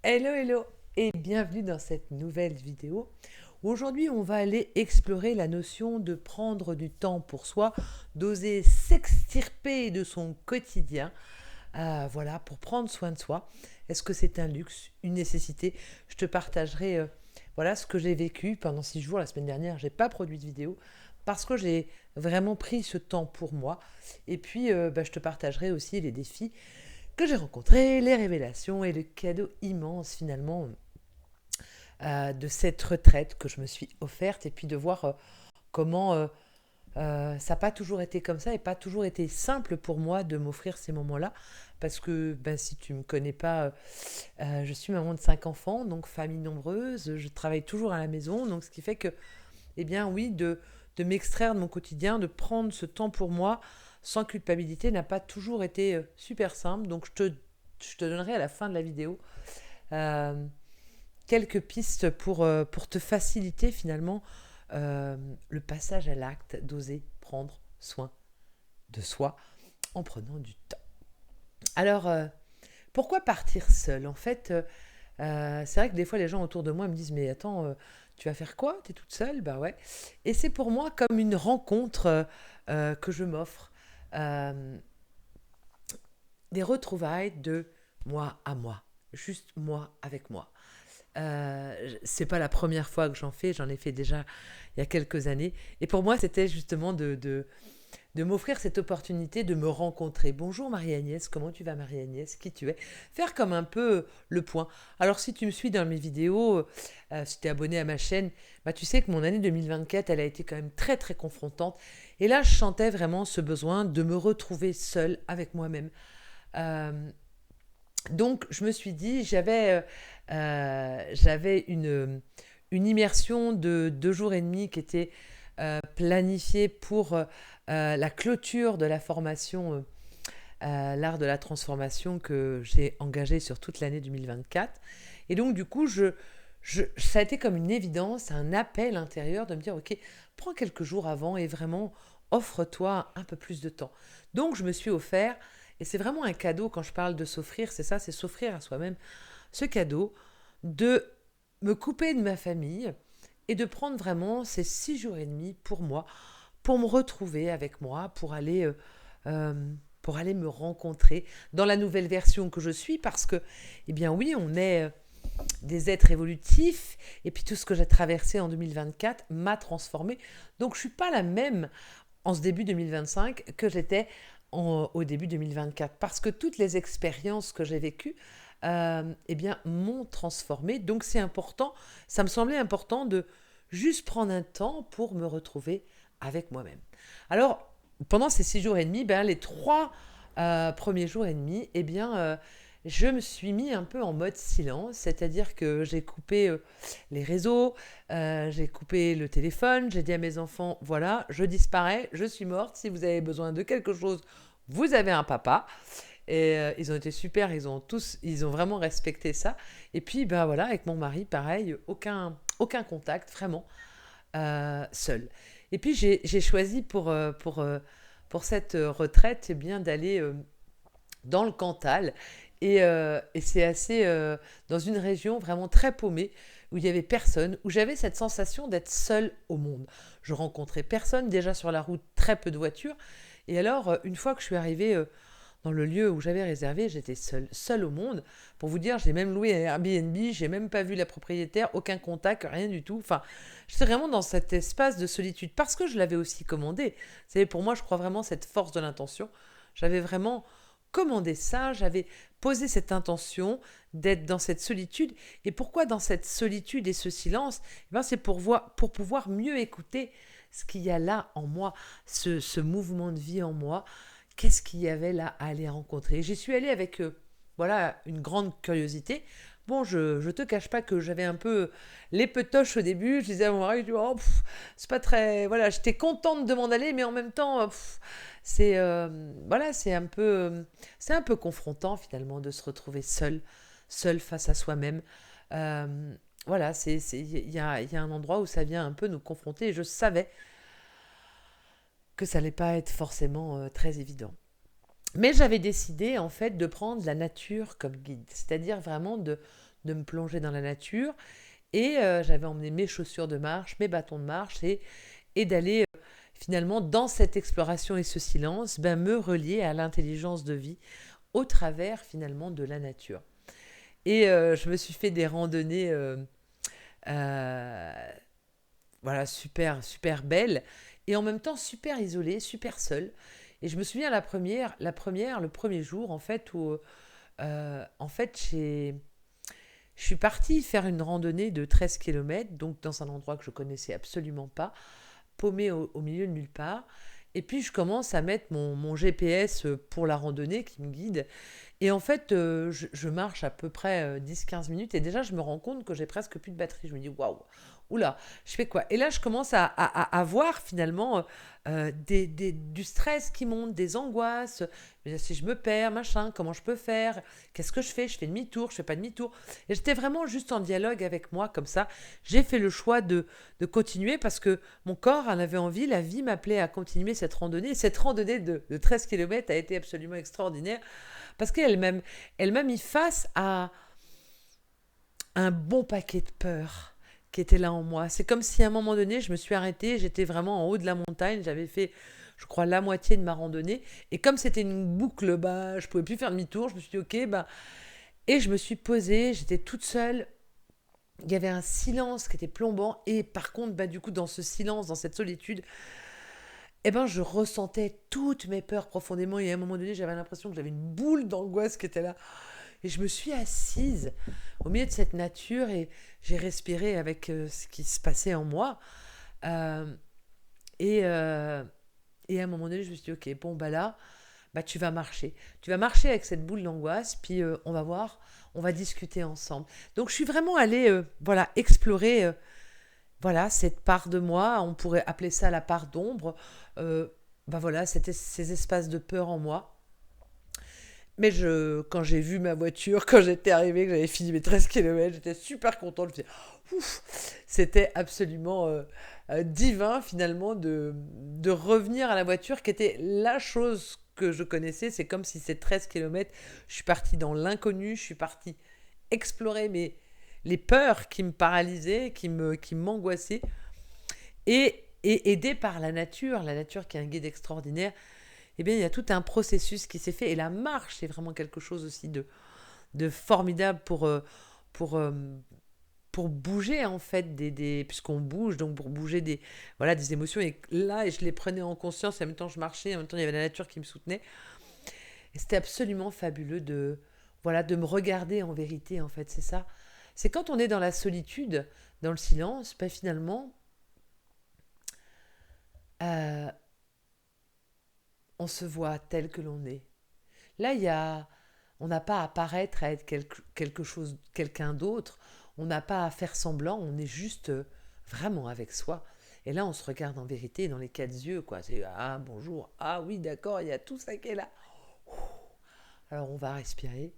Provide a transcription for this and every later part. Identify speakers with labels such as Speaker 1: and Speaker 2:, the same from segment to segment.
Speaker 1: Hello, hello et bienvenue dans cette nouvelle vidéo. Aujourd'hui, on va aller explorer la notion de prendre du temps pour soi, d'oser s'extirper de son quotidien, voilà, pour prendre soin de soi. Est-ce que c'est un luxe, une nécessité? Je te partagerai voilà, ce que j'ai vécu pendant 6 jours. La semaine dernière, j'ai pas produit de vidéo parce que j'ai vraiment pris ce temps pour moi. Et puis, je te partagerai aussi les défis que j'ai rencontré, les révélations et le cadeau immense finalement de cette retraite que je me suis offerte et puis de voir comment ça n'a pas toujours été comme ça et pas toujours été simple pour moi de m'offrir ces moments-là parce que si tu ne me connais pas, je suis maman de 5 enfants, donc famille nombreuse, je travaille toujours à la maison, donc ce qui fait que, eh bien oui, de m'extraire de mon quotidien, de prendre ce temps pour moi sans culpabilité n'a pas toujours été super simple. Donc je te donnerai à la fin de la vidéo euh, quelques pistes pour te faciliter finalement le passage à l'acte d'oser prendre soin de soi en prenant du temps. Alors, pourquoi partir seul? En fait, c'est vrai que des fois les gens autour de moi me disent mais attends, tu vas faire quoi? T'es toute seule? Bah ouais. Et c'est pour moi comme une rencontre que je m'offre. Euh, des retrouvailles de moi à moi, juste moi avec moi. C'est pas la première fois que j'en ai fait déjà il y a quelques années. Et pour moi, c'était justement de m'offrir cette opportunité de me rencontrer. Bonjour Marie-Agnès, comment tu vas Marie-Agnès? Qui tu es? Faire comme un peu le point. Alors si tu me suis dans mes vidéos, si tu es abonné à ma chaîne, tu sais que mon année 2024, elle a été quand même très très confrontante. Et là, je sentais vraiment ce besoin de me retrouver seule avec moi-même. Euh, donc, je me suis dit, j'avais une immersion de 2 jours et demi qui était planifiée pour la clôture de la formation L'art de la transformation que j'ai engagée sur toute l'année 2024. Et donc, du coup, ça a été comme une évidence, un appel intérieur de me dire, OK, prends quelques jours avant et vraiment offre-toi un peu plus de temps. Donc, je me suis offert, et c'est vraiment un cadeau quand je parle de s'offrir, c'est ça, c'est s'offrir à soi-même ce cadeau de me couper de ma famille et de prendre vraiment ces 6 jours et demi pour moi, pour me retrouver avec moi, pour aller me rencontrer dans la nouvelle version que je suis, parce que, eh bien oui, on est des êtres évolutifs, et puis tout ce que j'ai traversé en 2024 m'a transformée. Donc je ne suis pas la même en ce début 2025 que j'étais au début 2024, parce que toutes les expériences que j'ai vécues eh bien, m'ont transformée. Donc c'est important, ça me semblait important de juste prendre un temps pour me retrouver avec moi-même. Alors, pendant ces 6 jours et demi, les 3 premiers jours et demi, je me suis mis un peu en mode silence, c'est-à-dire que j'ai coupé les réseaux, j'ai coupé le téléphone, j'ai dit à mes enfants, voilà, je disparais, je suis morte, si vous avez besoin de quelque chose, vous avez un papa. Et ils ont été super, ils ont vraiment respecté ça. Et puis, voilà, avec mon mari, pareil, aucun contact, vraiment, seul. Et puis, j'ai choisi pour cette retraite, eh bien, d'aller dans le Cantal. Et c'est assez dans une région vraiment très paumée où il y avait personne, où j'avais cette sensation d'être seule au monde. Je rencontrais personne, déjà sur la route, très peu de voitures. Et alors, une fois que je suis arrivée dans le lieu où j'avais réservé, j'étais seule au monde. Pour vous dire, j'ai même loué un Airbnb, j'ai même pas vu la propriétaire, aucun contact, rien du tout. Enfin, j'étais vraiment dans cet espace de solitude parce que je l'avais aussi commandé. Vous savez, pour moi, je crois vraiment cette force de l'intention. J'avais vraiment commandé ça, j'avais posé cette intention d'être dans cette solitude. Et pourquoi dans cette solitude et ce silence? C'est pour pouvoir mieux écouter ce qu'il y a là en moi, ce mouvement de vie en moi. Qu'est-ce qu'il y avait là à aller rencontrer? J'y suis allée avec voilà, une grande curiosité. Bon, je te cache pas que j'avais un peu les petoches au début. Je disais à mon mari, oh, c'est pas très. Voilà, j'étais contente de m'en aller, mais en même temps, voilà, c'est un peu confrontant finalement de se retrouver seul face à soi-même. Euh, voilà, il y a un endroit où ça vient un peu nous confronter. Et je savais que ça allait pas être forcément très évident. Mais j'avais décidé en fait de prendre la nature comme guide, c'est-à-dire vraiment de me plonger dans la nature. Et j'avais emmené mes chaussures de marche, mes bâtons de marche et d'aller finalement dans cette exploration et ce silence, ben, me relier à l'intelligence de vie au travers finalement de la nature. Et je me suis fait des randonnées euh, voilà, super, super belles et en même temps super isolées, super seules. Et je me souviens le premier jour en fait où en fait je suis partie faire une randonnée de 13 kilomètres, donc dans un endroit que je connaissais absolument pas, paumée au milieu de nulle part. Et puis je commence à mettre mon GPS pour la randonnée qui me guide. Et en fait, je marche à peu près 10-15 minutes et déjà je me rends compte que j'ai presque plus de batterie. Je me dis waouh, oula, je fais quoi? Et là je commence à voir finalement du stress qui monte, des angoisses. Je me dis, si je me perds, machin, comment je peux faire? Qu'est-ce que je fais? Je fais demi-tour, je fais pas demi-tour. Et j'étais vraiment juste en dialogue avec moi comme ça. J'ai fait le choix de continuer parce que mon corps en avait envie, la vie m'appelait à continuer cette randonnée. Et cette randonnée de 13 km a été absolument extraordinaire parce elle m'a mis face à un bon paquet de peurs qui étaient là en moi. C'est comme si à un moment donné, je me suis arrêtée, j'étais vraiment en haut de la montagne, j'avais fait, je crois, la moitié de ma randonnée. Et comme c'était une boucle, bah, je pouvais plus faire demi-tour, je me suis dit, ok, bah, et je me suis posée, j'étais toute seule. Il y avait un silence qui était plombant. Et par contre, bah, du coup, dans ce silence, dans cette solitude, eh ben, je ressentais toutes mes peurs profondément. Et à un moment donné, j'avais l'impression que j'avais une boule d'angoisse qui était là. Et je me suis assise au milieu de cette nature et j'ai respiré avec ce qui se passait en moi. Euh, et, euh, et à un moment donné, je me suis dit, ok, bon, bah là, bah, tu vas marcher. Tu vas marcher avec cette boule d'angoisse, puis on va voir, on va discuter ensemble. Donc, je suis vraiment allée voilà, explorer voilà, cette part de moi. On pourrait appeler ça la part d'ombre. Euh, bah voilà, c'était ces espaces de peur en moi. Mais quand j'ai vu ma voiture, quand j'étais arrivée, que j'avais fini mes 13 kilomètres, j'étais super contente. Je me disais, ouf, c'était absolument divin finalement de revenir à la voiture qui était la chose que je connaissais. C'est comme si ces 13 kilomètres, je suis partie dans l'inconnu, je suis partie explorer les peurs qui me paralysaient, qui m'angoissaient, et aidée par la nature qui est un guide extraordinaire, eh bien, il y a tout un processus qui s'est fait. Et la marche, c'est vraiment quelque chose aussi de formidable pour, euh, pour bouger, en fait, puisqu'on bouge, donc pour bouger voilà, des émotions. Et là, je les prenais en conscience, et en même temps, je marchais, en même temps, il y avait la nature qui me soutenait. Et c'était absolument fabuleux voilà, de me regarder en vérité, en fait, c'est ça. C'est quand on est dans la solitude, dans le silence, ben finalement, euh, on se voit tel que l'on est. Là, on n'a pas à paraître à être quelque chose, quelqu'un d'autre. On n'a pas à faire semblant. On est juste vraiment avec soi. Et là, on se regarde en vérité dans les quatre yeux, quoi. C'est ah bonjour, ah oui d'accord, il y a tout ça qui est là. Alors on va respirer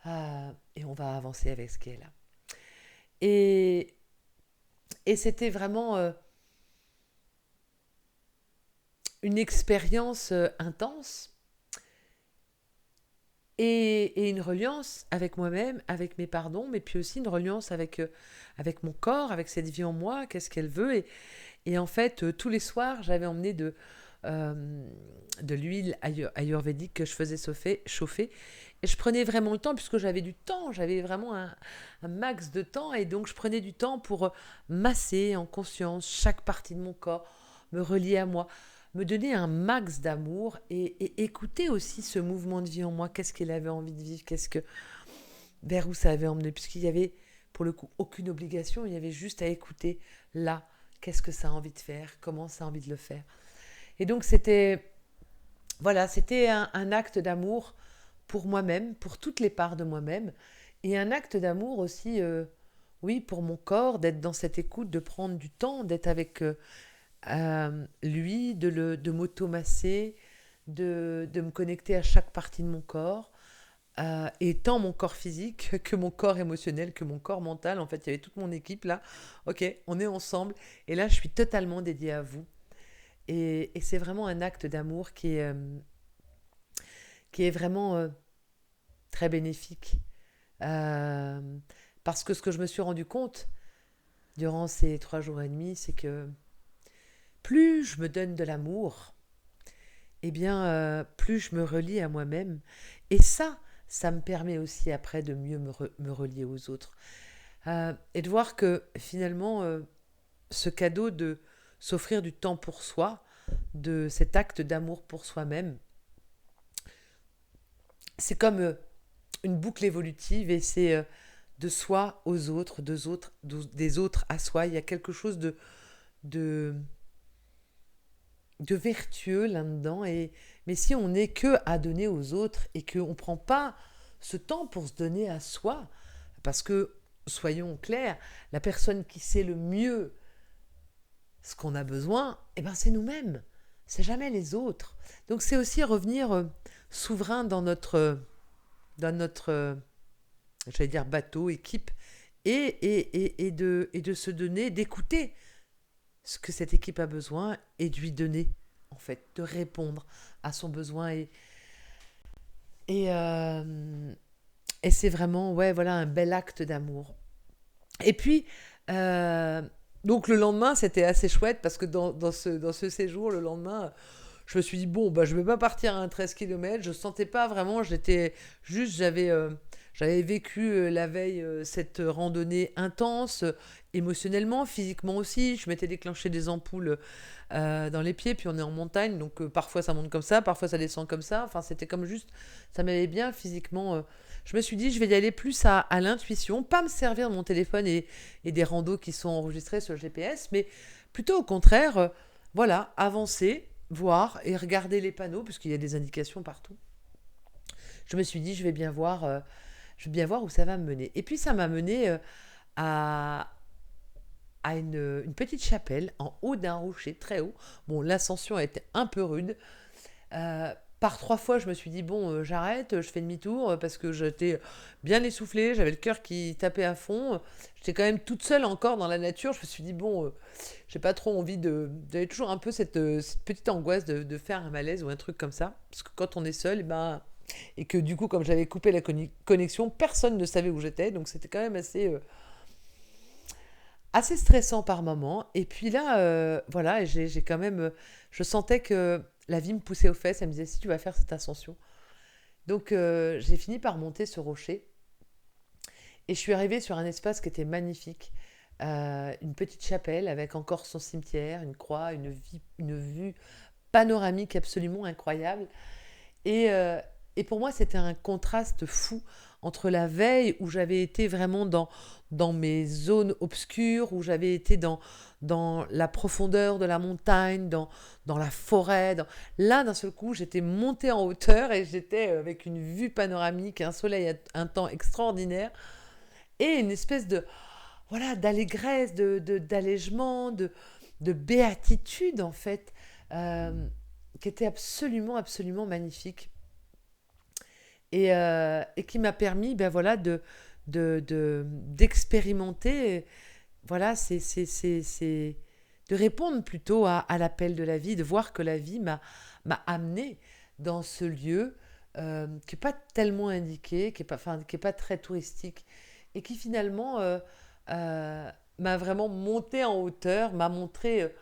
Speaker 1: et on va avancer avec ce qui est là. Et, et c'était vraiment une expérience intense et une reliance avec moi-même, avec mes pardons, mais puis aussi une reliance avec mon corps, avec cette vie en moi, qu'est-ce qu'elle veut. Et en fait, tous les soirs, j'avais emmené de l'huile ayurvédique que je faisais chauffer. Et je prenais vraiment le temps, puisque j'avais du temps, j'avais vraiment un max de temps. Et donc, je prenais du temps pour masser en conscience chaque partie de mon corps, me relier à moi, me donner un max d'amour et écouter aussi ce mouvement de vie en moi. Qu'est-ce qu'elle avait envie de vivre, vers où ça avait emmené, puisqu'il y avait, pour le coup, aucune obligation, il y avait juste à écouter là, qu'est-ce que ça a envie de faire, comment ça a envie de le faire. Et donc, voilà, c'était un acte d'amour pour moi-même, pour toutes les parts de moi-même, et un acte d'amour aussi, oui, pour mon corps, d'être dans cette écoute, de prendre du temps, d'être avec lui, de m'automasser, de me connecter à chaque partie de mon corps, et tant mon corps physique que mon corps émotionnel, que mon corps mental. En fait, il y avait toute mon équipe là. Ok, on est ensemble. Et là, je suis totalement dédiée à vous. Et c'est vraiment un acte d'amour qui est vraiment très bénéfique. Parce que ce que je me suis rendu compte durant ces 3 jours et demi, c'est que plus je me donne de l'amour, eh bien, plus je me relie à moi-même. Et ça me permet aussi après de mieux me relier aux autres. Et de voir que finalement, ce cadeau de s'offrir du temps pour soi, de cet acte d'amour pour soi-même, c'est comme une boucle évolutive et c'est de soi aux autres, des autres à soi. Il y a quelque chose de, de vertueux là-dedans. Mais si on n'est que à donner aux autres et qu'on ne prend pas ce temps pour se donner à soi, parce que, soyons clairs, la personne qui sait le mieux ce qu'on a besoin, eh ben c'est nous-mêmes. C'est jamais les autres. Donc c'est aussi revenir souverain dans notre j'allais dire bateau, équipe, et de se donner, d'écouter ce que cette équipe a besoin et de lui donner, en fait, de répondre à son besoin. Et, euh, et c'est vraiment, ouais, voilà, un bel acte d'amour. Et puis, euh, donc le lendemain, c'était assez chouette parce que dans ce séjour, le lendemain, je me suis dit, bon, bah, je ne vais pas partir à un 13 km. Je ne sentais pas vraiment, j'avais vécu la veille cette randonnée intense, émotionnellement, physiquement aussi. Je m'étais déclenché des ampoules dans les pieds, puis on est en montagne, donc parfois ça monte comme ça, parfois ça descend comme ça. Enfin, c'était comme juste, ça m'allait bien physiquement. Je me suis dit, je vais y aller plus à l'intuition, pas me servir de mon téléphone et des randos qui sont enregistrés sur le GPS, mais plutôt au contraire, voilà, avancer, voir et regarder les panneaux, puisqu'il y a des indications partout. Je me suis dit, je vais bien voir où ça va me mener. Et puis ça m'a mené à, à une petite chapelle en haut d'un rocher, très haut. Bon, l'ascension a été un peu rude. Par 3 fois, je me suis dit, bon, j'arrête, je fais demi-tour parce que j'étais bien essoufflée, j'avais le cœur qui tapait à fond. J'étais quand même toute seule encore dans la nature. Je me suis dit, bon, j'ai pas trop envie de. J'avais toujours un peu cette petite angoisse de faire un malaise ou un truc comme ça. Parce que quand on est seul, et que du coup, comme j'avais coupé la connexion, personne ne savait où j'étais. Donc c'était quand même assez stressant par moment. Et puis là, voilà, j'ai quand même. Je sentais que la vie me poussait aux fesses. Elle me disait, si tu vas faire cette ascension. Donc j'ai fini par monter ce rocher. Et je suis arrivée sur un espace qui était magnifique. Une petite chapelle avec encore son cimetière, une croix, une vue panoramique absolument incroyable. Et, euh, et pour moi, c'était un contraste fou entre la veille où j'avais été vraiment dans mes zones obscures, où j'avais été dans la profondeur de la montagne, dans la forêt. Là, d'un seul coup, j'étais montée en hauteur et j'étais avec une vue panoramique, un soleil, un temps extraordinaire et une espèce de, voilà, d'allégresse, d'allègement, de béatitude en fait, euh, qui était absolument, absolument magnifique et qui m'a permis ben voilà, d'expérimenter voilà, de répondre plutôt à l'appel de la vie, de voir que la vie m'a amené dans ce lieu qui n'est pas tellement indiqué, qui n'est pas, enfin, qui est pas très touristique, et qui finalement m'a vraiment monté en hauteur, m'a montré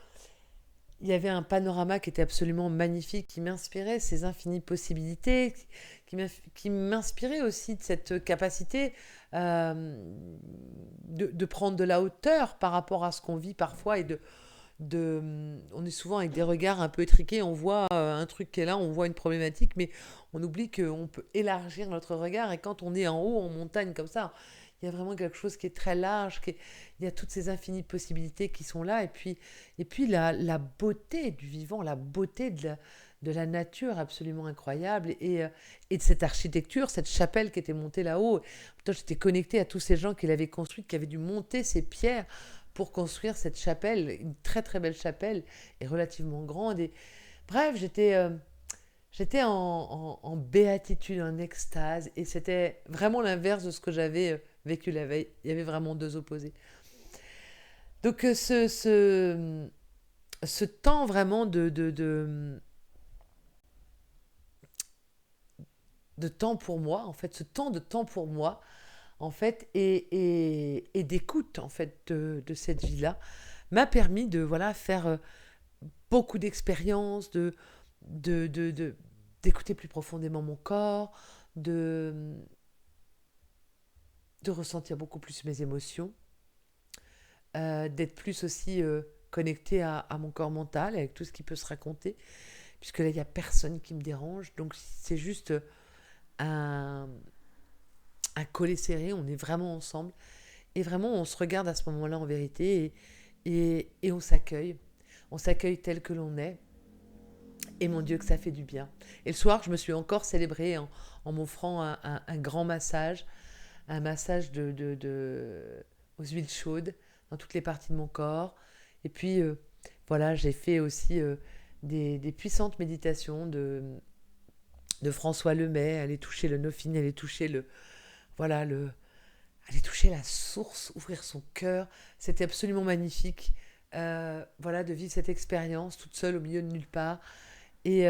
Speaker 1: il y avait un panorama qui était absolument magnifique, qui m'inspirait ces infinies possibilités, qui m'inspirait aussi de cette capacité de prendre de la hauteur par rapport à ce qu'on vit parfois on est souvent avec des regards un peu étriqués, on voit un truc qui est là, on voit une problématique, mais on oublie qu'on peut élargir notre regard et quand on est en haut, en montagne comme ça, il y a vraiment quelque chose qui est très large, il y a toutes ces infinies possibilités qui sont là, et puis la beauté du vivant, la beauté de la nature absolument incroyable, et de cette architecture, cette chapelle qui était montée là-haut. Putain, j'étais connectée à tous ces gens qui l'avaient construite, qui avaient dû monter ces pierres pour construire cette chapelle, une très très belle chapelle, et relativement grande. Et, bref, j'étais en béatitude, en extase, et c'était vraiment l'inverse de ce que j'avais vécu la veille. Il y avait vraiment deux opposés. Donc ce temps vraiment de temps pour moi, en fait, ce temps de temps pour moi, en fait, et d'écoute, en fait, de cette vie-là, m'a permis de, voilà, faire beaucoup d'expériences, de, de, de- d'écouter plus profondément mon corps, de, de ressentir beaucoup plus mes émotions, d'être plus aussi connecté à mon corps mental, avec tout ce qui peut se raconter, puisque là, il n'y a personne qui me dérange. Donc, c'est juste un, un collet serré, on est vraiment ensemble. Et vraiment, on se regarde à ce moment-là en vérité et on s'accueille. On s'accueille tel que l'on est. Et mon Dieu, que ça fait du bien. Et le soir, je me suis encore célébrée en m'offrant un grand massage, un massage aux huiles chaudes dans toutes les parties de mon corps. Et puis, voilà, j'ai fait aussi des puissantes méditations de François Lemay. Aller toucher le Nophine, aller toucher voilà, aller toucher la source, ouvrir son cœur. C'était absolument magnifique. Voilà, de vivre cette expérience toute seule au milieu de nulle part. Et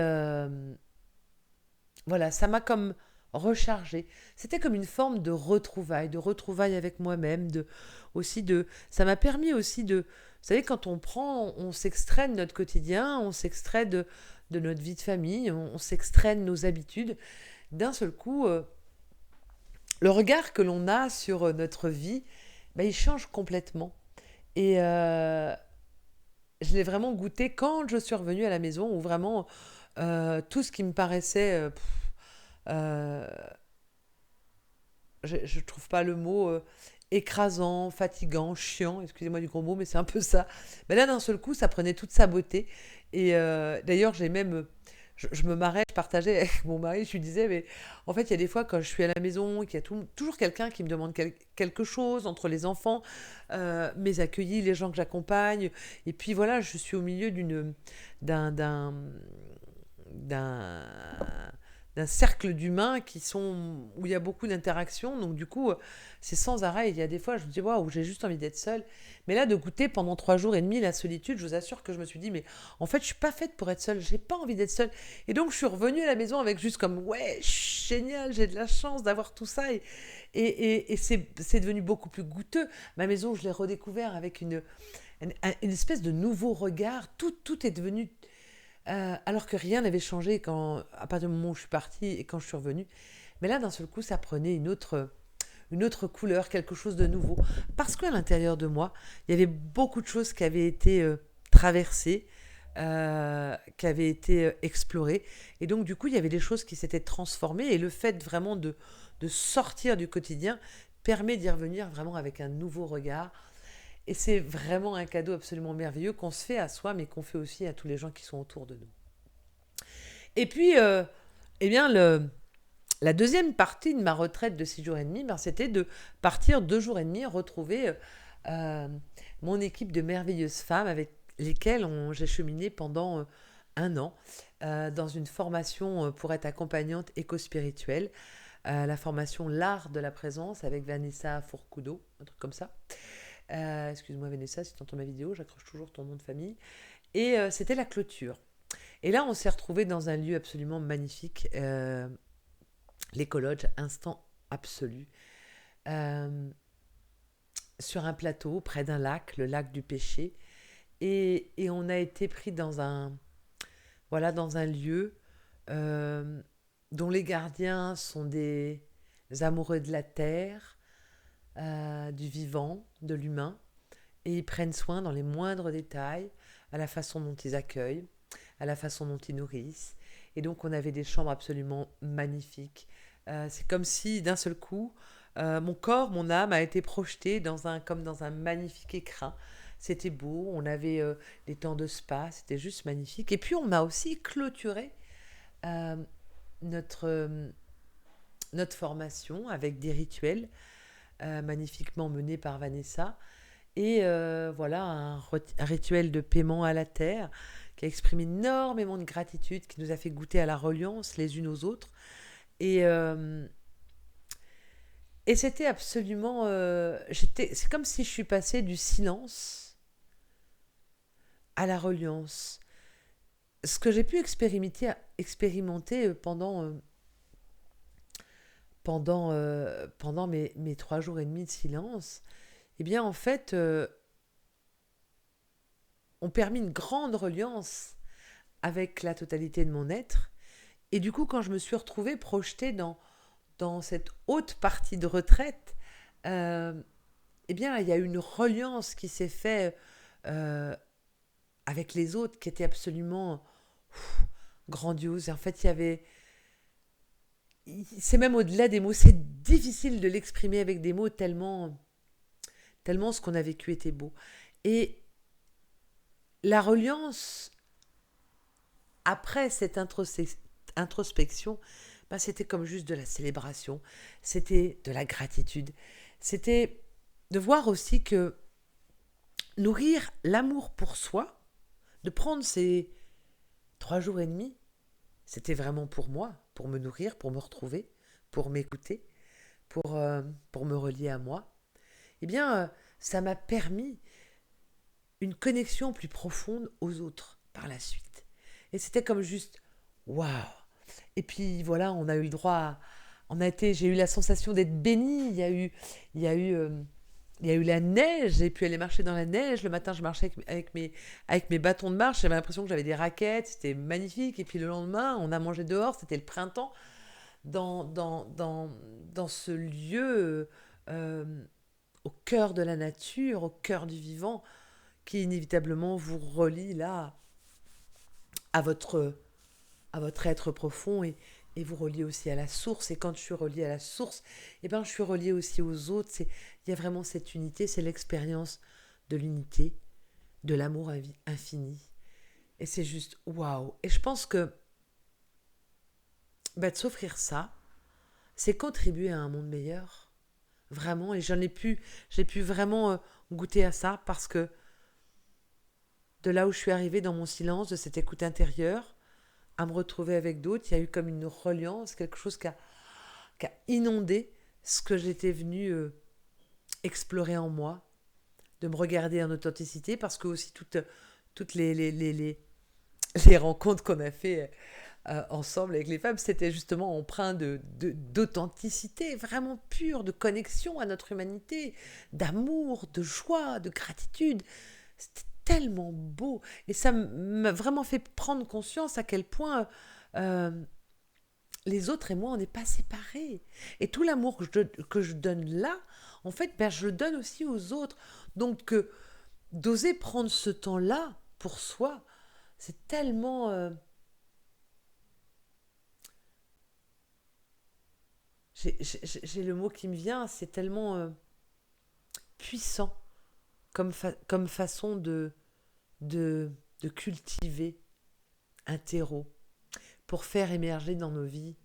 Speaker 1: voilà, ça m'a comme rechargée. C'était comme une forme de retrouvaille avec moi-même, ça m'a permis aussi de, vous savez, quand on s'extrait de notre quotidien, on s'extrait de notre vie de famille, on s'extrait de nos habitudes. D'un seul coup, le regard que l'on a sur notre vie, ben, il change complètement. Et je l'ai vraiment goûté quand je suis revenue à la maison, où vraiment tout ce qui me paraissait euh, je ne trouve pas le mot écrasant, fatigant, chiant, excusez-moi du gros mot, mais c'est un peu ça. Mais là, d'un seul coup, ça prenait toute sa beauté. Et d'ailleurs, j'ai même. Je me marrais, je partageais avec mon mari, je lui disais, mais en fait, il y a des fois, quand je suis à la maison, qu'il y a toujours quelqu'un qui me demande quelque chose, entre les enfants, mes accueillis, les gens que j'accompagne. Et puis voilà, je suis au milieu d'un, d'un, d'un, d'un cercle d'humains où il y a beaucoup d'interactions. Donc du coup, c'est sans arrêt. Il y a des fois, je me dis, waouh, j'ai juste envie d'être seule. Mais là, de goûter pendant 3 jours et demi la solitude, je vous assure que je me suis dit, mais en fait, je suis pas faite pour être seule. J'ai pas envie d'être seule. Et donc, je suis revenue à la maison avec juste comme, ouais, génial, j'ai de la chance d'avoir tout ça. Et c'est devenu beaucoup plus goûteux. Ma maison, je l'ai redécouvert avec une espèce de nouveau regard. Tout est devenu alors que rien n'avait changé à partir du moment où je suis partie et quand je suis revenue. Mais là, d'un seul coup, ça prenait une autre couleur, quelque chose de nouveau. Parce qu'à l'intérieur de moi, il y avait beaucoup de choses qui avaient été traversées, qui avaient été explorées. Et donc, du coup, il y avait des choses qui s'étaient transformées. Et le fait vraiment de sortir du quotidien permet d'y revenir vraiment avec un nouveau regard. Et c'est vraiment un cadeau absolument merveilleux qu'on se fait à soi, mais qu'on fait aussi à tous les gens qui sont autour de nous. Et puis, eh bien, la deuxième partie de ma retraite de 6 jours et demi, ben, c'était de partir 2 jours et demi, retrouver euh, mon équipe de merveilleuses femmes avec lesquelles j'ai cheminé pendant 1 an dans une formation pour être accompagnante éco-spirituelle, la formation L'Art de la Présence avec Vanessa Fourcoudeau, un truc comme ça. Excuse-moi Vanessa, si tu entends ma vidéo, j'accroche toujours ton nom de famille. Et c'était la clôture. Et là, on s'est retrouvés dans un lieu absolument magnifique, l'écologe, instant absolu, euh, sur un plateau, près d'un lac, le lac du Péché. Et on a été pris voilà, dans un lieu euh, dont les gardiens sont des amoureux de la terre, du vivant, de l'humain. Et ils prennent soin dans les moindres détails, à la façon dont ils accueillent, à la façon dont ils nourrissent. Et donc on avait des chambres absolument magnifiques. C'est comme si d'un seul coup, mon corps, mon âme a été projeté comme dans un magnifique écrin. C'était beau, on avait des temps de spa, c'était juste magnifique. Et puis on a aussi clôturé euh, notre, notre formation avec des rituels magnifiquement menés par Vanessa. Et voilà, un rituel de paiement à la terre qui a exprimé énormément de gratitude, qui nous a fait goûter à la reliance les unes aux autres. Et, euh, et c'était absolument... c'est comme si je suis passée du silence à la reliance. Ce que j'ai pu expérimenter pendant pendant mes 3 jours et demi de silence, eh bien, en fait, ont permis une grande reliance avec la totalité de mon être. Et du coup, quand je me suis retrouvée projetée dans cette haute partie de retraite, euh, eh bien, il y a eu une reliance qui s'est faite euh, avec les autres qui était absolument grandiose. Et en fait, il y avait... C'est même au-delà des mots. C'est difficile de l'exprimer avec des mots tellement ce qu'on a vécu était beau. Et la reliance, après cette introspection, ben, c'était comme juste de la célébration. C'était de la gratitude. C'était de voir aussi que nourrir l'amour pour soi, de prendre ces 3 jours et demi, c'était vraiment pour moi, pour me nourrir, pour me retrouver, pour m'écouter, pour me relier à moi. Eh bien, ça m'a permis une connexion plus profonde aux autres par la suite. Et c'était comme juste waouh. Et puis voilà, on a eu le droit j'ai eu la sensation d'être bénie. Il y a eu, il y a eu la neige. J'ai pu aller marcher dans la neige. Le matin, je marchais avec mes bâtons de marche. J'avais l'impression que j'avais des raquettes. C'était magnifique. Et puis le lendemain, on a mangé dehors. C'était le printemps dans ce lieu euh, au cœur de la nature, au cœur du vivant, qui inévitablement vous relie là à votre être profond et vous relie aussi à la source. Et quand je suis reliée à la source, eh ben, je suis reliée aussi aux autres. Il y a vraiment cette unité, c'est l'expérience de l'unité, de l'amour infini. Et c'est juste waouh. Et je pense que de s'offrir ça, c'est contribuer à un monde meilleur. Vraiment. Et j'ai pu vraiment goûter à ça parce que de là où je suis arrivée dans mon silence, de cette écoute intérieure, à me retrouver avec d'autres, il y a eu comme une reliance, quelque chose qui a inondé ce que j'étais venue explorer en moi, de me regarder en authenticité, parce que aussi toutes les rencontres qu'on a fait ensemble avec les femmes, c'était justement empreint d'authenticité, vraiment pure, de connexion à notre humanité, d'amour, de joie, de gratitude. C'était tellement beau. Et ça m'a vraiment fait prendre conscience à quel point euh, les autres et moi, on n'est pas séparés. Et tout l'amour que je donne là, en fait, ben, je le donne aussi aux autres. Donc, d'oser prendre ce temps-là pour soi, c'est tellement... j'ai le mot qui me vient, c'est tellement puissant comme façon de cultiver un terreau pour faire émerger dans nos vies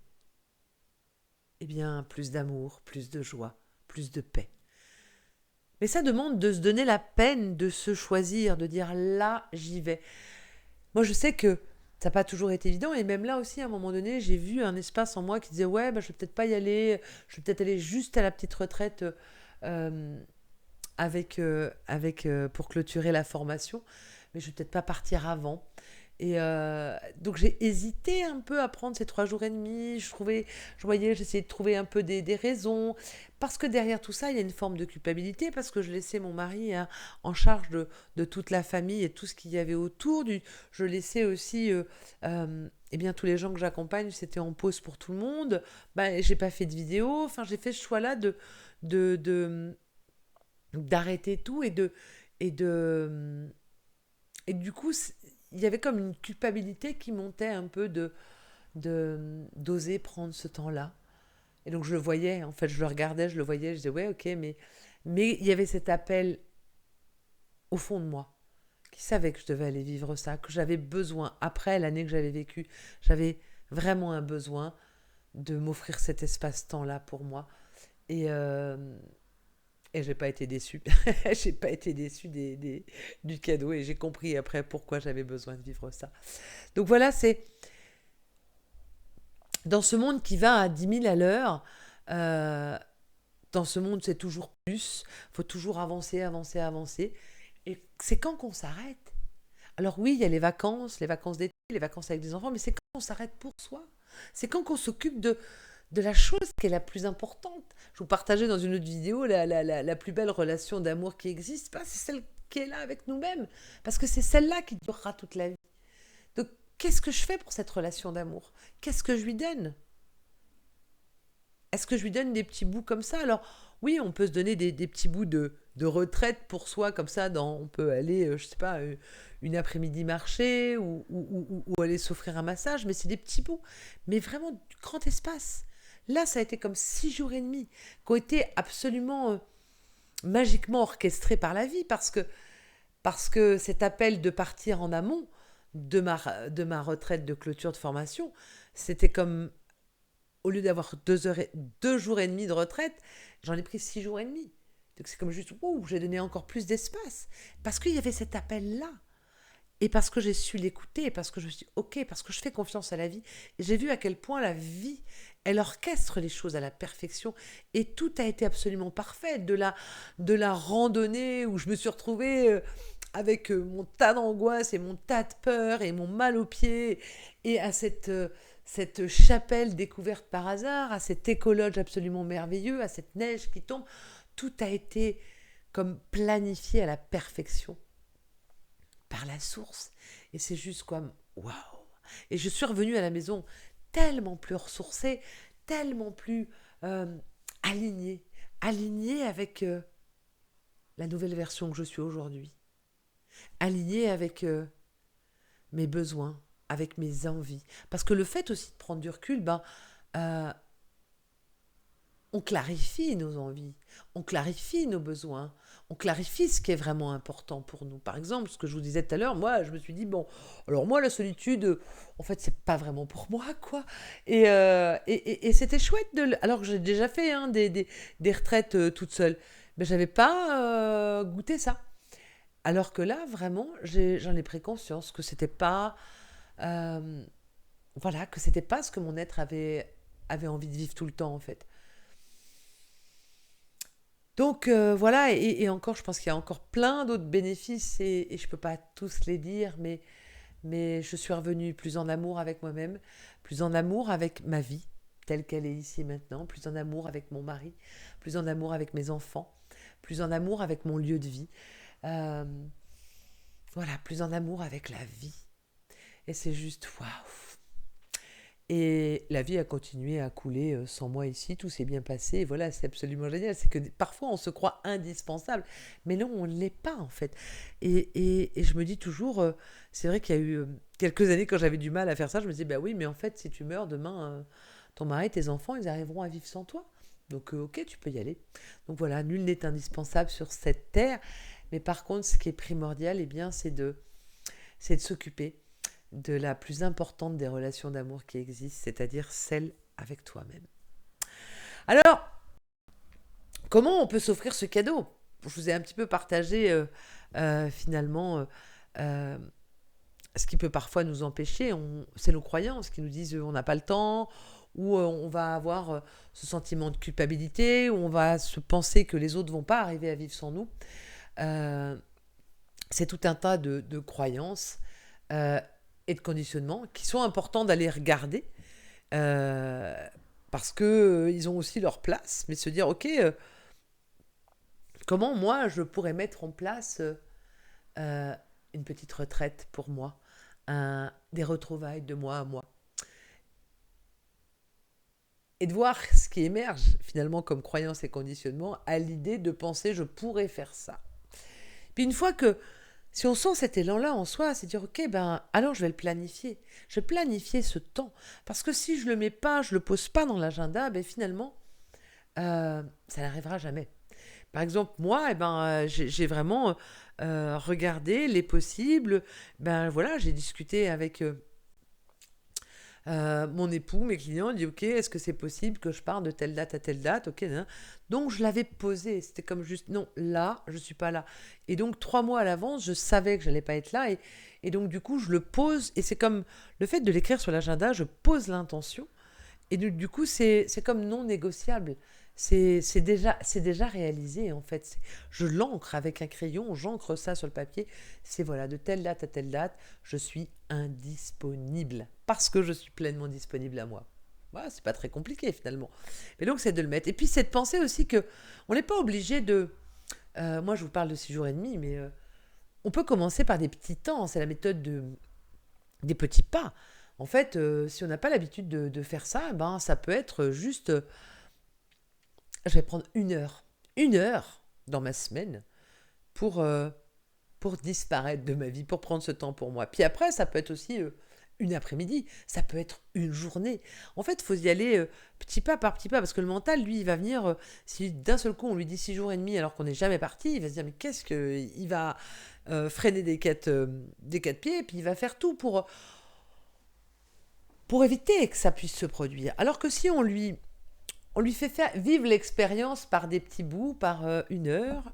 Speaker 1: eh bien, plus d'amour, plus de joie, plus de paix. Mais ça demande de se donner la peine de se choisir, de dire là, j'y vais. Moi, je sais que ça n'a pas toujours été évident, et même là aussi, à un moment donné, j'ai vu un espace en moi qui disait ouais, bah, je vais peut-être pas y aller, je vais peut-être aller juste à la petite retraite euh, pour clôturer la formation, mais je vais peut-être pas partir avant. Et donc j'ai hésité un peu à prendre ces 3 jours et demi. J'essayais de trouver un peu des raisons. Parce que derrière tout ça, il y a une forme de culpabilité, parce que je laissais mon mari hein, en charge de toute la famille et tout ce qu'il y avait autour. Je laissais aussi, eh bien, tous les gens que j'accompagne, c'était en pause pour tout le monde. Ben, j'ai pas fait de vidéo. Enfin, j'ai fait ce choix-là de, de- d'arrêter tout et de, et du coup, il y avait comme une culpabilité qui montait un peu d'oser prendre ce temps-là. Et donc je le voyais, en fait, je le regardais, je le voyais, je disais ouais, ok, mais il y avait cet appel au fond de moi qui savait que je devais aller vivre ça, que j'avais besoin, après l'année que j'avais vécue, j'avais vraiment un besoin de m'offrir cet espace-temps-là pour moi. Et, et j'ai pas été déçue. J'ai pas été déçue du cadeau et j'ai compris après pourquoi j'avais besoin de vivre ça. Donc voilà, c'est dans ce monde qui va à 10 000 à l'heure, euh, dans ce monde c'est toujours plus, il faut toujours avancer, avancer, avancer. Et c'est quand qu'on s'arrête. Alors oui, il y a les vacances d'été, les vacances avec les enfants, mais c'est quand on s'arrête pour soi. C'est quand qu'on s'occupe de de la chose qui est la plus importante. Je vous partageais dans une autre vidéo la plus belle relation d'amour qui existe, bah, c'est celle qui est là avec nous-mêmes, parce que c'est celle-là qui durera toute la vie. Donc, qu'est-ce que je fais pour cette relation d'amour? Qu'est-ce que je lui donne? Est-ce que je lui donne des petits bouts comme ça? Alors, oui, on peut se donner des petits bouts de retraite pour soi, comme ça, on peut aller, je sais pas, une après-midi marcher ou aller s'offrir un massage, mais c'est des petits bouts. Mais vraiment, du grand espace. Là, ça a été comme 6 jours et demi qui ont été absolument magiquement orchestrés par la vie, parce que cet appel de partir en amont de ma retraite de clôture de formation, c'était comme au lieu d'avoir 2 jours et demi de retraite, j'en ai pris 6 jours et demi. Donc c'est comme juste, ouh, j'ai donné encore plus d'espace. Parce qu'il y avait cet appel-là. Et parce que j'ai su l'écouter, parce que je me suis dit, ok, parce que je fais confiance à la vie. Et j'ai vu à quel point la vie, elle orchestre les choses à la perfection. Et tout a été absolument parfait. De la randonnée où je me suis retrouvée avec mon tas d'angoisse et mon tas de peur et mon mal aux pieds. Et à cette chapelle découverte par hasard, à cet écologe absolument merveilleux, à cette neige qui tombe. Tout a été comme planifié à la perfection par la source. Et c'est juste comme waouh! Et je suis revenue à la maison tellement plus ressourcée, tellement plus euh, alignée, alignée avec la nouvelle version que je suis aujourd'hui, alignée avec mes besoins, avec mes envies. Parce que le fait aussi de prendre du recul, euh, on clarifie nos envies, on clarifie nos besoins, on clarifie ce qui est vraiment important pour nous. Par exemple, ce que je vous disais tout à l'heure, moi, je me suis dit, bon, alors moi, la solitude, en fait, c'est pas vraiment pour moi, quoi. Et c'était chouette alors que j'ai déjà fait hein, des retraites toute seule, mais j'avais pas goûté ça. Alors que là, vraiment, j'en ai pris conscience que c'était pas, euh, voilà, que c'était pas ce que mon être avait envie de vivre tout le temps, en fait. Donc voilà, et encore, je pense qu'il y a encore plein d'autres bénéfices et je ne peux pas tous les dire, mais je suis revenue plus en amour avec moi-même, plus en amour avec ma vie, telle qu'elle est ici maintenant, plus en amour avec mon mari, plus en amour avec mes enfants, plus en amour avec mon lieu de vie. Euh, voilà, plus en amour avec la vie. Et c'est juste waouh! Et la vie a continué à couler sans moi ici, tout s'est bien passé, et voilà, c'est absolument génial. C'est que parfois on se croit indispensable, mais non, on ne l'est pas en fait. Et je me dis toujours, c'est vrai qu'il y a eu quelques années quand j'avais du mal à faire ça, je me disais, bah oui, mais en fait, si tu meurs demain, ton mari, tes enfants, ils arriveront à vivre sans toi. Donc ok, tu peux y aller. Donc voilà, nul n'est indispensable sur cette terre, mais par contre, ce qui est primordial, eh bien, c'est de s'occuper de la plus importante des relations d'amour qui existent, c'est-à-dire celle avec toi-même. Alors, comment on peut s'offrir ce cadeau? Je vous ai un petit peu partagé finalement euh, ce qui peut parfois nous empêcher. C'est nos croyances qui nous disent on n'a pas le temps, ou on va avoir ce sentiment de culpabilité, ou on va se penser que les autres ne vont pas arriver à vivre sans nous. Euh, c'est tout un tas de croyances euh, et de conditionnements qui sont importants d'aller regarder euh, parce que ils ont aussi leur place, mais se dire ok, comment moi je pourrais mettre en place euh, une petite retraite pour moi, des retrouvailles de moi à moi, et de voir ce qui émerge finalement comme croyance et conditionnement à l'idée de penser je pourrais faire ça. Puis une fois que si on sent cet élan-là en soi, c'est dire ok, ben alors je vais le planifier. Je vais planifier ce temps. Parce que si je le mets pas, je le pose pas dans l'agenda, ben finalement, ça n'arrivera jamais. Par exemple, moi, j'ai vraiment regardé les possibles. Ben voilà, j'ai discuté avec mon époux, mes clients, dit ok, est-ce que c'est possible que je parte de telle date à telle date? Ok, nan. Donc je l'avais posé. C'était comme juste non, là, je suis pas là. Et donc 3 mois à l'avance, je savais que j'allais pas être là. Et donc du coup, je le pose. Et c'est comme le fait de l'écrire sur l'agenda, je pose l'intention. Et du coup, c'est comme non négociable. C'est déjà réalisé, en fait. Je l'encre avec un crayon, j'encre ça sur le papier. C'est voilà, de telle date à telle date, je suis indisponible. Parce que je suis pleinement disponible à moi. Voilà, c'est pas très compliqué finalement. Mais donc c'est de le mettre. Et puis c'est de penser aussi que on n'est pas obligé de... moi je vous parle de 6 jours et demi, mais on peut commencer par des petits temps. C'est la méthode des petits pas. En fait, si on n'a pas l'habitude de faire ça, ben, ça peut être juste... je vais prendre 1 heure. 1 heure dans ma semaine pour disparaître de ma vie, pour prendre ce temps pour moi. Puis après, ça peut être aussi une après-midi, ça peut être une journée. En fait, il faut y aller petit pas par petit pas, parce que le mental, lui, il va venir, si d'un seul coup on lui dit 6 jours et demi alors qu'on n'est jamais parti, il va se dire, mais qu'est-ce que... Il va freiner des quatre pieds, et puis il va faire tout pour éviter que ça puisse se produire. Alors que si on lui fait vivre l'expérience par des petits bouts, par 1 heure,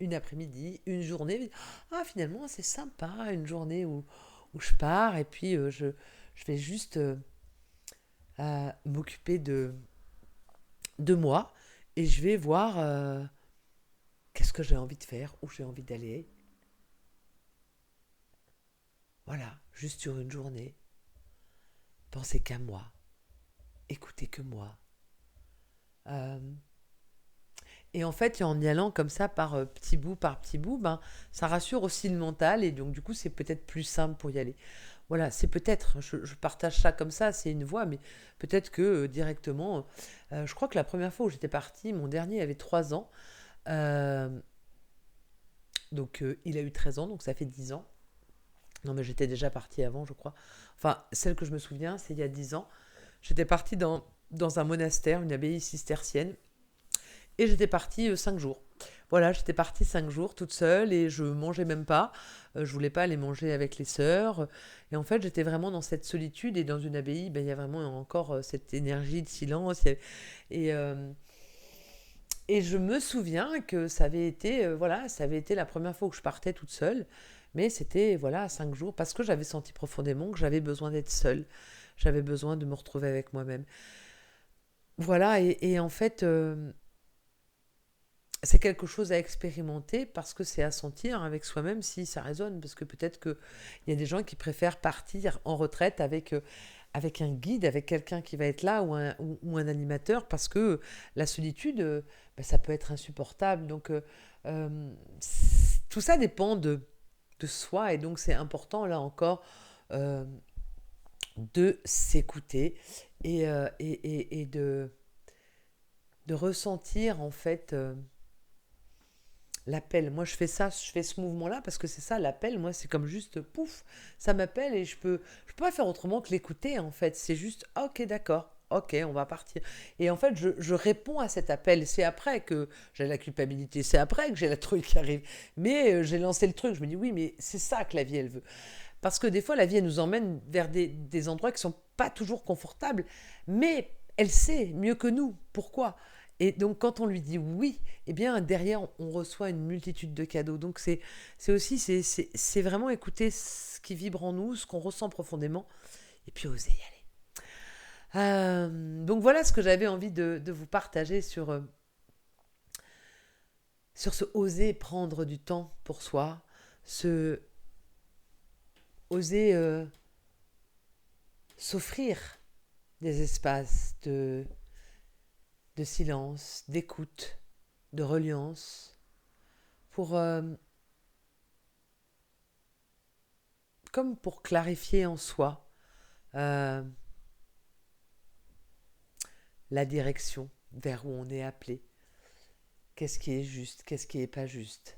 Speaker 1: une après-midi, une journée. Ah, finalement, c'est sympa, une journée où je pars et puis je vais juste m'occuper de moi et je vais voir qu'est-ce que j'ai envie de faire, où j'ai envie d'aller. Voilà, juste sur une journée. Pensez qu'à moi, écoutez que moi. Euh, Et en fait, en y allant comme ça par petit bout, ben, ça rassure aussi le mental et donc du coup, c'est peut-être plus simple pour y aller. Voilà, c'est peut-être, je partage ça comme ça, c'est une voie, mais peut-être que directement, je crois que la première fois où j'étais partie, mon dernier avait 3 ans, euh, donc il a eu 13 ans, donc ça fait 10 ans. Non, mais j'étais déjà partie avant, je crois. Enfin, celle que je me souviens, c'est il y a 10 ans. J'étais partie dans un monastère, une abbaye cistercienne, et j'étais partie 5 jours. Voilà, j'étais partie 5 jours toute seule et je mangeais même pas. Je voulais pas aller manger avec les sœurs. Et en fait, j'étais vraiment dans cette solitude et dans une abbaye, ben, il y a vraiment encore cette énergie de silence. Et, euh, et je me souviens que ça avait été, voilà, ça avait été la première fois que je partais toute seule. Mais c'était, voilà, 5 jours parce que j'avais senti profondément que j'avais besoin d'être seule. J'avais besoin de me retrouver avec moi-même. Voilà, et en fait, c'est quelque chose à expérimenter parce que c'est à sentir avec soi-même si ça résonne. Parce que peut-être qu'il y a des gens qui préfèrent partir en retraite avec un guide, avec quelqu'un qui va être là ou un animateur parce que la solitude, ben, ça peut être insupportable. Donc, tout ça dépend de soi et donc c'est important là encore euh, de s'écouter et de ressentir en fait l'appel. Moi, je fais ça, je fais ce mouvement-là parce que c'est ça, l'appel. Moi, c'est comme juste pouf, ça m'appelle et je peux pas faire autrement que l'écouter en fait. C'est juste, ah, ok, d'accord. Ok, on va partir. Et en fait, je réponds à cet appel. C'est après que j'ai la culpabilité, c'est après que j'ai la trouille qui arrive. Mais j'ai lancé le truc, je me dis oui, mais c'est ça que la vie, elle veut. Parce que des fois, la vie, elle nous emmène vers des endroits qui sont pas toujours confortables, mais elle sait mieux que nous pourquoi. Et donc, quand on lui dit oui, eh bien, derrière, on reçoit une multitude de cadeaux. Donc, c'est aussi, c'est vraiment écouter ce qui vibre en nous, ce qu'on ressent profondément, et puis oser y aller. Donc, voilà ce que j'avais envie de vous partager sur ce oser prendre du temps pour soi, ce oser s'offrir des espaces de silence, d'écoute, de reliance, pour, comme pour clarifier en soi euh, la direction vers où on est appelé. Qu'est-ce qui est juste, qu'est-ce qui est pas juste.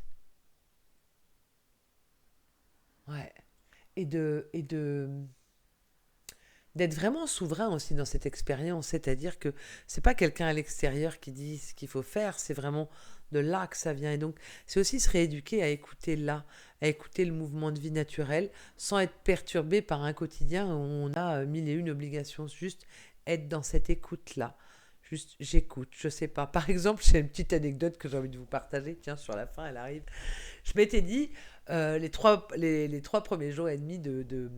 Speaker 1: Ouais. Et d'être vraiment souverain aussi dans cette expérience, c'est-à-dire que c'est pas quelqu'un à l'extérieur qui dit ce qu'il faut faire, c'est vraiment de là que ça vient. Et donc, c'est aussi se rééduquer à écouter là, à écouter le mouvement de vie naturel, sans être perturbé par un quotidien où on a 1001 obligations, juste être dans cette écoute-là. Juste, j'écoute, je sais pas. Par exemple, j'ai une petite anecdote que j'ai envie de vous partager. Tiens, sur la fin, elle arrive. Je m'étais dit, les 3 premiers jours et demi de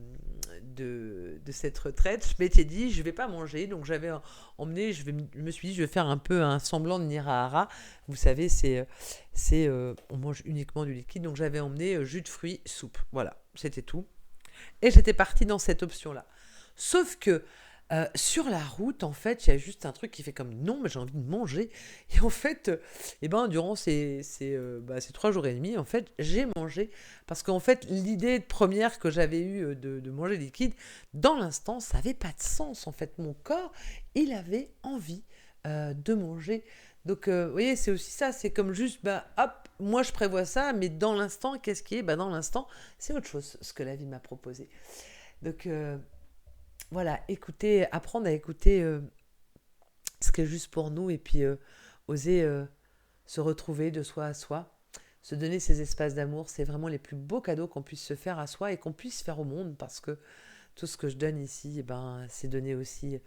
Speaker 1: cette retraite, je m'étais dit, je vais pas manger. Donc j'avais emmené, je me suis dit, je vais faire un peu un semblant de Nirahara. Vous savez, on mange uniquement du liquide. Donc j'avais emmené jus de fruits, soupe. Voilà, c'était tout. Et j'étais partie dans cette option-là. Sauf que Sur la route, en fait, il y a juste un truc qui fait comme non, mais j'ai envie de manger. Et en fait, eh ben, durant ces 3 jours et demi, en fait, j'ai mangé. Parce qu'en fait, l'idée première que j'avais eue de manger liquide, dans l'instant, ça n'avait pas de sens. En fait, mon corps, il avait envie de manger. Donc, vous voyez, c'est aussi ça. C'est comme juste, bah, hop, moi je prévois ça, mais dans l'instant, qu'est-ce qui est? Bah, dans l'instant, c'est autre chose, ce que la vie m'a proposé. Donc, voilà, écouter, apprendre à écouter ce qui est juste pour nous et puis oser se retrouver de soi à soi, se donner ces espaces d'amour, c'est vraiment les plus beaux cadeaux qu'on puisse se faire à soi et qu'on puisse faire au monde parce que tout ce que je donne ici, eh ben, c'est donné aussi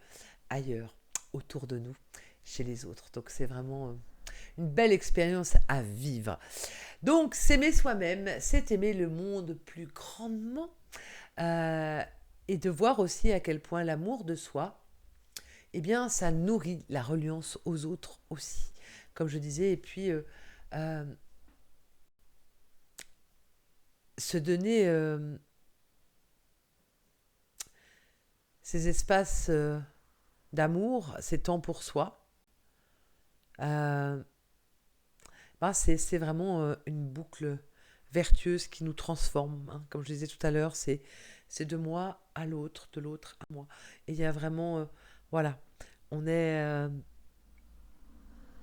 Speaker 1: ailleurs, autour de nous, chez les autres. Donc c'est vraiment une belle expérience à vivre. Donc s'aimer soi-même, c'est aimer le monde plus grandement euh, et de voir aussi à quel point l'amour de soi, eh bien, ça nourrit la reliance aux autres aussi, comme je disais. Et puis, euh, se donner ces espaces d'amour, ces temps pour soi, euh, ben c'est vraiment une boucle vertueuse qui nous transforme, hein. Comme je disais tout à l'heure, c'est de moi à l'autre, de l'autre à moi. Et il y a vraiment, voilà, on est,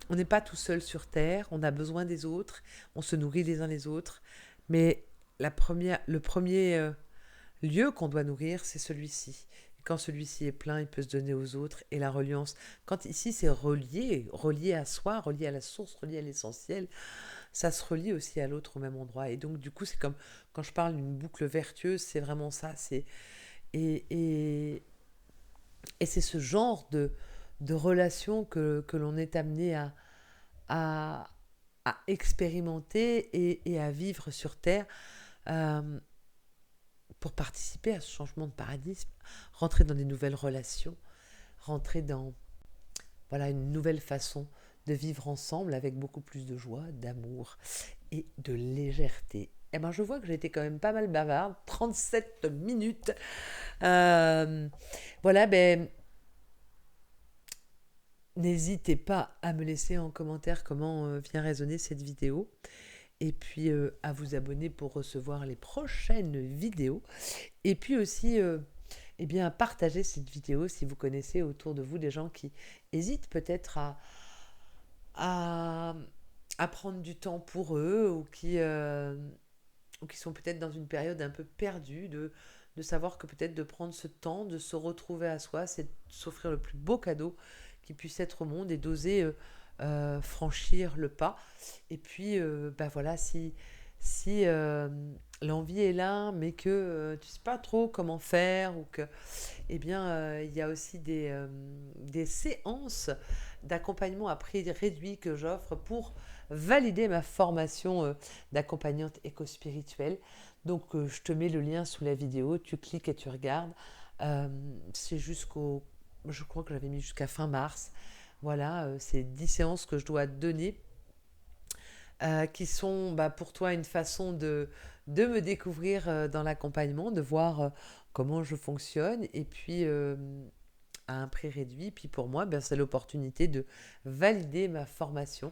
Speaker 1: on n'est pas tout seul sur Terre, on a besoin des autres, on se nourrit les uns les autres, mais le premier lieu qu'on doit nourrir, c'est celui-ci. Et quand celui-ci est plein, il peut se donner aux autres et la reliance. Quand ici c'est relié, relié à soi, relié à la source, relié à l'essentiel, ça se relie aussi à l'autre au même endroit. Et donc du coup, c'est comme quand je parle d'une boucle vertueuse, c'est vraiment ça. Et, et, et c'est ce genre de relation que l'on est amené à, à expérimenter et à vivre sur Terre euh, pour participer à ce changement de paradigme, rentrer dans des nouvelles relations, rentrer dans voilà, une nouvelle façon de vivre ensemble avec beaucoup plus de joie, d'amour et de légèreté. Eh ben, je vois que j'ai été quand même pas mal bavarde, 37 minutes. Euh, voilà, ben, n'hésitez pas à me laisser en commentaire comment vient résonner cette vidéo et puis à vous abonner pour recevoir les prochaines vidéos et puis aussi eh bien, partager cette vidéo si vous connaissez autour de vous des gens qui hésitent peut-être à, à prendre du temps pour eux ou qui sont peut-être dans une période un peu perdue de savoir que peut-être de prendre ce temps, de se retrouver à soi, c'est de s'offrir le plus beau cadeau qui puisse être au monde et d'oser franchir le pas. Et puis, bah voilà, si l'envie est là, mais que tu ne sais pas trop comment faire, ou que, eh bien, il y a aussi des séances d'accompagnement à prix réduit que j'offre pour valider ma formation d'accompagnante éco-spirituelle. Donc, je te mets le lien sous la vidéo, tu cliques et tu regardes. C'est je crois que j'avais mis jusqu'à fin mars. Voilà, c'est 10 séances que je dois donner qui sont bah, pour toi une façon de me découvrir dans l'accompagnement, de voir comment je fonctionne et puis à un prix réduit. Puis pour moi, ben, c'est l'opportunité de valider ma formation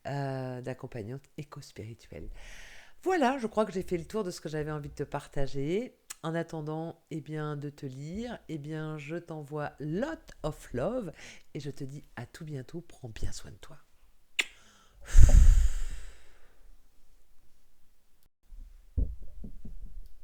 Speaker 1: d'accompagnante éco-spirituelle. Voilà, je crois que j'ai fait le tour de ce que j'avais envie de te partager. En attendant eh bien, de te lire, eh bien, je t'envoie lot of love et je te dis à tout bientôt. Prends bien soin de toi.